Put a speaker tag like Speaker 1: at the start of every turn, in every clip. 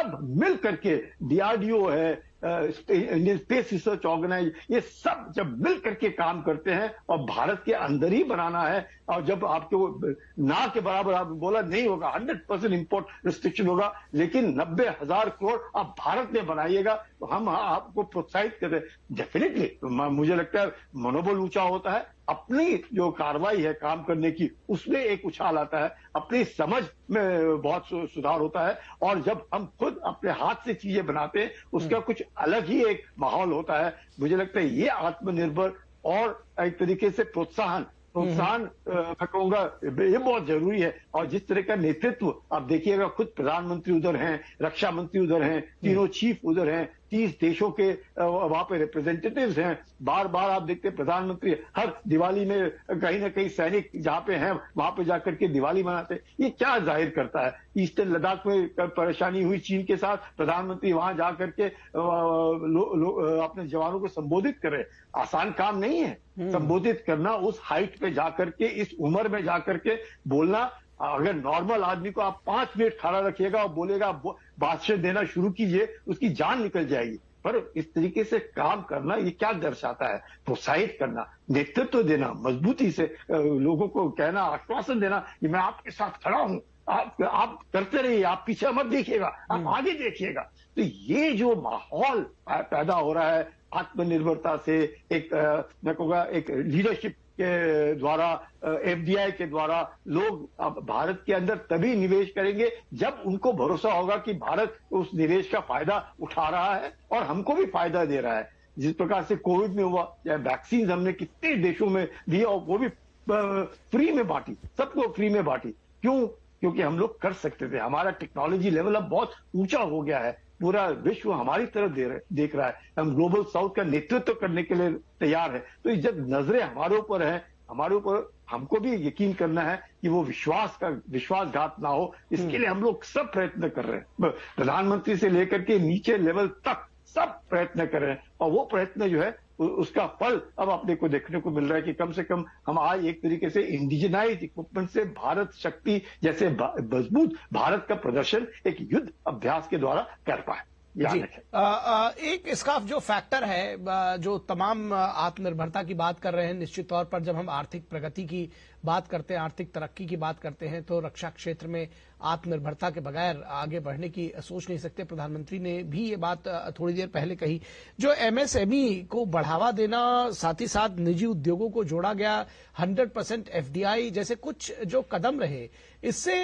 Speaker 1: सब मिल करके, DRDO है, इंडियन स्पेस रिसर्च ऑर्गेनाइज, ये सब जब मिल करके काम करते हैं और भारत के अंदर ही बनाना है, और जब आपके वो ना के बराबर आप बोला नहीं होगा, 100% इंपोर्ट रिस्ट्रिक्शन होगा, लेकिन 90,000 करोड़ आप भारत में बनाइएगा, तो हम आपको प्रोत्साहित कर रहे हैं। डेफिनेटली मुझे लगता है मनोबल ऊंचा होता है, अपनी जो कार्रवाई है काम करने की उसमें एक उछाल आता है, अपनी समझ में बहुत सुधार होता है, और जब हम खुद अपने हाथ से चीजें बनाते हैं उसका कुछ अलग ही एक माहौल होता है। मुझे लगता है ये आत्मनिर्भर और एक तरीके से प्रोत्साहन मैं कहूंगा ये बहुत जरूरी है। और जिस तरह का नेतृत्व आप देखिएगा, खुद प्रधानमंत्री उधर हैं, रक्षा मंत्री उधर हैं, तीनों चीफ उधर हैं, 30 देशों के वहां पे रिप्रेजेंटेटिव्स हैं, बार बार आप देखते हैं प्रधानमंत्री हर दिवाली में कहीं ना कहीं सैनिक जहां पे हैं वहां पे जाकर के दिवाली मनाते हैं। ये क्या जाहिर करता है? ईस्टर्न लद्दाख में परेशानी हुई चीन के साथ, प्रधानमंत्री वहां जाकर के अपने जवानों को संबोधित करे, आसान काम नहीं है संबोधित करना, उस हाइट पे जाकर के, इस उम्र में जाकर के बोलना। अगर नॉर्मल आदमी को आप 5 मिनट खड़ा रखिएगा और बोलेगा भाषण देना शुरू कीजिए, उसकी जान निकल जाएगी। पर इस तरीके से काम करना ये क्या दर्शाता है? प्रोत्साहित करना, नेतृत्व देना, मजबूती से लोगों को कहना, आश्वासन देना कि मैं आपके साथ खड़ा हूं, आप करते रहिए, आप पीछे मत देखिएगा, आप आगे देखिएगा। तो ये जो माहौल पैदा हो रहा है आत्मनिर्भरता से, एक मैं कहूँगा एक लीडरशिप के द्वारा, FDI के द्वारा, लोग अब भारत के अंदर तभी निवेश करेंगे जब उनको भरोसा होगा कि भारत उस निवेश का फायदा उठा रहा है और हमको भी फायदा दे रहा है। जिस प्रकार से कोविड में हुआ, या वैक्सीन हमने कितने देशों में दी और वो भी फ्री में बांटी, सबको फ्री में बांटी। क्यों? क्योंकि हम लोग कर सकते थे, हमारा टेक्नोलॉजी लेवल अब बहुत ऊंचा हो गया है, पूरा विश्व हमारी तरफ देख रहा है, हम ग्लोबल साउथ का नेतृत्व करने के लिए तैयार है। तो जब नजरें हमारे ऊपर है, हमारे ऊपर हमको भी यकीन करना है कि वो विश्वासघात ना हो, इसके लिए हम लोग सब प्रयत्न कर रहे हैं, प्रधानमंत्री से लेकर के नीचे लेवल तक सब प्रयत्न कर रहे हैं। और वो प्रयत्न जो है उसका फल अब अपने को देखने को मिल रहा है कि कम से कम हम आज एक तरीके से इंडिजिनाइज इक्विपमेंट से भारत शक्ति जैसे मजबूत भारत का प्रदर्शन एक युद्ध अभ्यास के द्वारा कर पाए। जी।
Speaker 2: एक इसका जो फैक्टर है, जो तमाम आत्मनिर्भरता की बात कर रहे हैं, निश्चित तौर पर जब हम आर्थिक प्रगति की बात करते हैं, आर्थिक तरक्की की बात करते हैं, तो रक्षा क्षेत्र में आत्मनिर्भरता के बगैर आगे बढ़ने की सोच नहीं सकते। प्रधानमंत्री ने भी ये बात थोड़ी देर पहले कही। जो MSME को बढ़ावा देना, साथ ही साथ निजी उद्योगों को जोड़ा गया, 100% FDI जैसे कुछ जो कदम रहे, इससे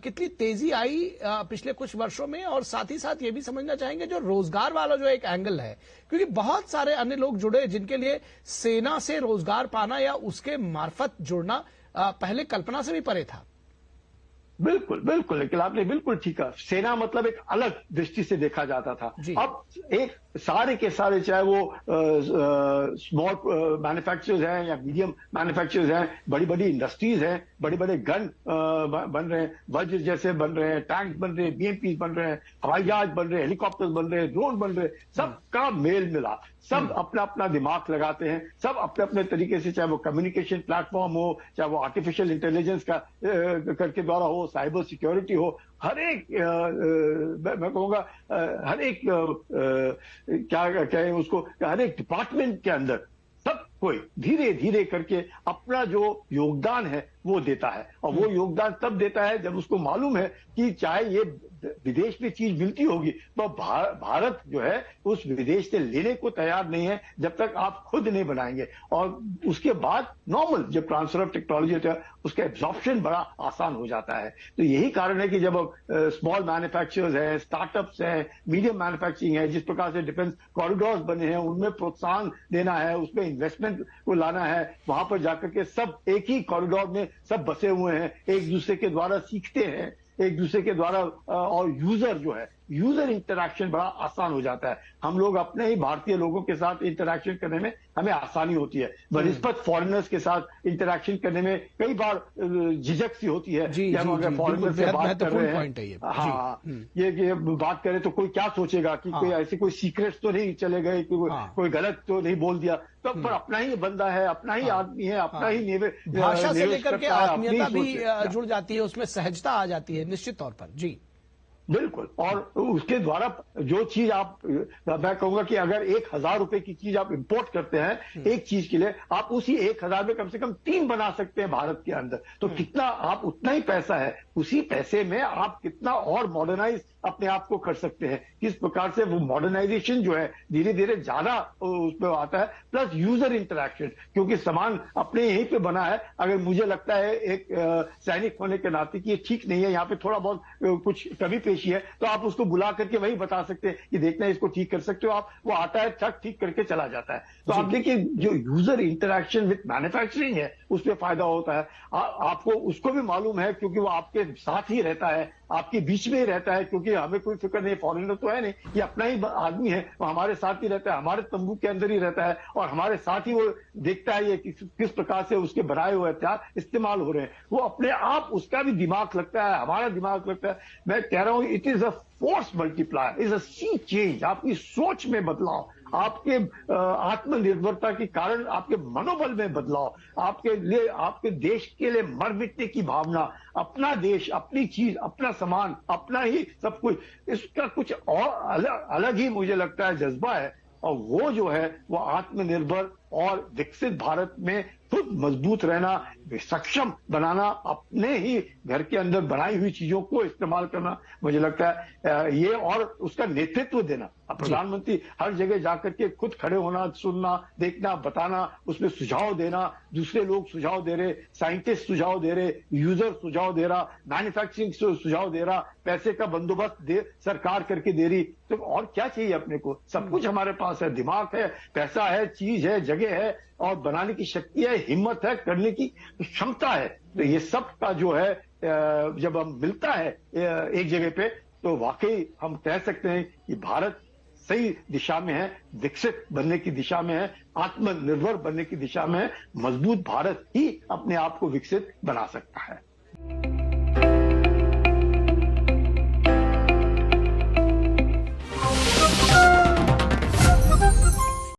Speaker 2: कितनी तेजी आई पिछले कुछ वर्षों में? और साथ ही साथ ये भी समझना चाहेंगे जो रोजगार वाला जो एक एंगल है, क्योंकि बहुत सारे अन्य लोग जुड़े जिनके लिए सेना से रोजगार पाना या उसके मार्फत जुड़ना पहले कल्पना से भी परे था।
Speaker 1: बिल्कुल बिल्कुल, लेकिन आपने बिल्कुल ठीक कहा, सेना मतलब एक अलग दृष्टि से देखा जाता था। अब एक सारे के सारे, चाहे वो स्मॉल मैन्युफैक्चरर्स हैं या मीडियम मैन्युफैक्चरर्स हैं, बड़ी बड़ी इंडस्ट्रीज हैं, बड़े बड़े गन बन रहे हैं, वज्र जैसे बन रहे हैं, टैंक बन रहे हैं, BMP बन रहे हैं, हवाई जहाज बन रहे हैं, हेलीकॉप्टर बन रहे हैं, ड्रोन बन रहे हैं, सबका मेल मिला, सब अपना अपना दिमाग लगाते हैं, सब अपने अपने तरीके से, चाहे वो कम्युनिकेशन प्लेटफॉर्म हो, चाहे वो आर्टिफिशियल इंटेलिजेंस का करके द्वारा हो, साइबर सिक्योरिटी हो, हर एक मैं कहूँगा हर एक क्या कहें उसको, हर एक डिपार्टमेंट के अंदर सब कोई धीरे धीरे करके अपना जो योगदान है वो देता है। और वो योगदान तब देता है जब उसको मालूम है कि चाहे ये विदेश में चीज मिलती होगी तो भारत जो है उस विदेश से लेने को तैयार नहीं है जब तक आप खुद नहीं बनाएंगे। और उसके बाद नॉर्मल जब ट्रांसफर ऑफ टेक्नोलॉजी होता है उसका एब्जॉर्प्शन बड़ा आसान हो जाता है। तो यही कारण है कि जब स्मॉल मैन्युफैक्चरर्स हैं, स्टार्टअप्स हैं, मीडियम मैन्युफैक्चरिंग है, जिस प्रकार से डिफेंस कॉरिडोर्स बने हैं उनमें प्रोत्साहन देना है, उसमें इन्वेस्टमेंट को लाना है, वहां पर जाकर के सब एक ही कॉरिडोर में सब बसे हुए हैं, एक दूसरे के द्वारा सीखते हैं, एक दूसरे के द्वारा, और यूजर जो है यूजर इंटरैक्शन बड़ा आसान हो जाता है। हम लोग अपने ही भारतीय लोगों के साथ इंटरैक्शन करने में हमें आसानी होती है, बनिस्बत फॉरेनर्स के साथ इंटरैक्शन करने में कई बार झिझक सी होती है कि हम अगर फॉरेनर से बात कर रहे हैं, हाँ ये बात करें तो कोई क्या सोचेगा कि कोई ऐसे कोई सीक्रेट्स तो नहीं चले गए, कोई गलत तो नहीं बोल दिया। तो पर अपना ही बंदा है, अपना ही आदमी है, अपना ही
Speaker 2: भाषा से लेकर के आत्मीयता भी जुड़ जाती है, उसमें सहजता आ जाती है निश्चित तौर पर। जी
Speaker 1: बिल्कुल। और उसके द्वारा जो चीज आप, मैं कहूंगा कि अगर 1,000 रुपए की चीज आप इंपोर्ट करते हैं एक चीज के लिए, आप उसी 1,000 में कम से कम 3 बना सकते हैं भारत के अंदर। तो कितना, आप उतना ही पैसा है, उसी पैसे में आप कितना और मॉडर्नाइज अपने आप को कर सकते हैं। किस प्रकार से वो मॉडर्नाइजेशन जो है धीरे धीरे ज्यादा उसमें आता है। प्लस यूजर इंटरेक्शन, क्योंकि सामान अपने यहीं पे बना है। अगर मुझे लगता है एक सैनिक होने के नाते कि ये ठीक नहीं है, यहाँ पे थोड़ा बहुत कुछ कमी पेशी है, तो आप उसको बुला करके वही बता सकते हैं कि देखना इसको ठीक कर सकते हो आप। वो आता है, चक ठीक करके चला जाता है। तो आप देखिए जो यूजर इंटरेक्शन विद मैन्युफैक्चरिंग है उसमें फायदा होता है। आपको उसको भी मालूम है, क्योंकि वो आपके साथ ही रहता है, आपके बीच में ही रहता है। क्योंकि हमें कोई फिक्र नहीं, फॉरेनर तो है नहीं, ये अपना ही आदमी है, वो हमारे साथ ही रहता है, हमारे तंबू के अंदर ही रहता है, और हमारे साथ ही वो देखता है ये किस प्रकार से उसके बनाए हुए हथियार इस्तेमाल हो रहे हैं। वो अपने आप, उसका भी दिमाग लगता है, हमारा दिमाग लगता है। मैं कह रहा हूं it is a force multiplier, is a sea change. आपकी सोच में बदलाव, आपके आत्मनिर्भरता के कारण आपके मनोबल में बदलाव, आपके लिए, आपके देश के लिए मर मिटने की भावना, अपना देश, अपनी चीज, अपना सामान, अपना ही सब कुछ, इसका कुछ और अलग ही मुझे लगता है जज्बा है। और वो जो है वो आत्मनिर्भर और विकसित भारत में खुद मजबूत रहना, सक्षम बनाना, अपने ही घर के अंदर बनाई हुई चीजों को इस्तेमाल करना, मुझे लगता है ये, और उसका नेतृत्व देना। प्रधानमंत्री हर जगह जाकर के खुद खड़े होना, सुनना, देखना, बताना, उसमें सुझाव देना, दूसरे लोग सुझाव दे रहे, साइंटिस्ट सुझाव दे रहे, यूजर सुझाव दे रहा, मैन्युफैक्चरिंग सुझाव दे रहा, पैसे का बंदोबस्त दे सरकार करके दे रही। तो और क्या चाहिए अपने को? सब कुछ हमारे पास है, दिमाग है, पैसा है, चीज है, जगह है, और बनाने की शक्ति है, हिम्मत है, करने की क्षमता है। तो ये सब का जो है जब हम मिलता है एक जगह पे, तो वाकई हम कह सकते हैं कि भारत सही दिशा में है, विकसित बनने की दिशा में है, आत्मनिर्भर बनने की दिशा में है। मजबूत भारत ही अपने आप को विकसित बना सकता है।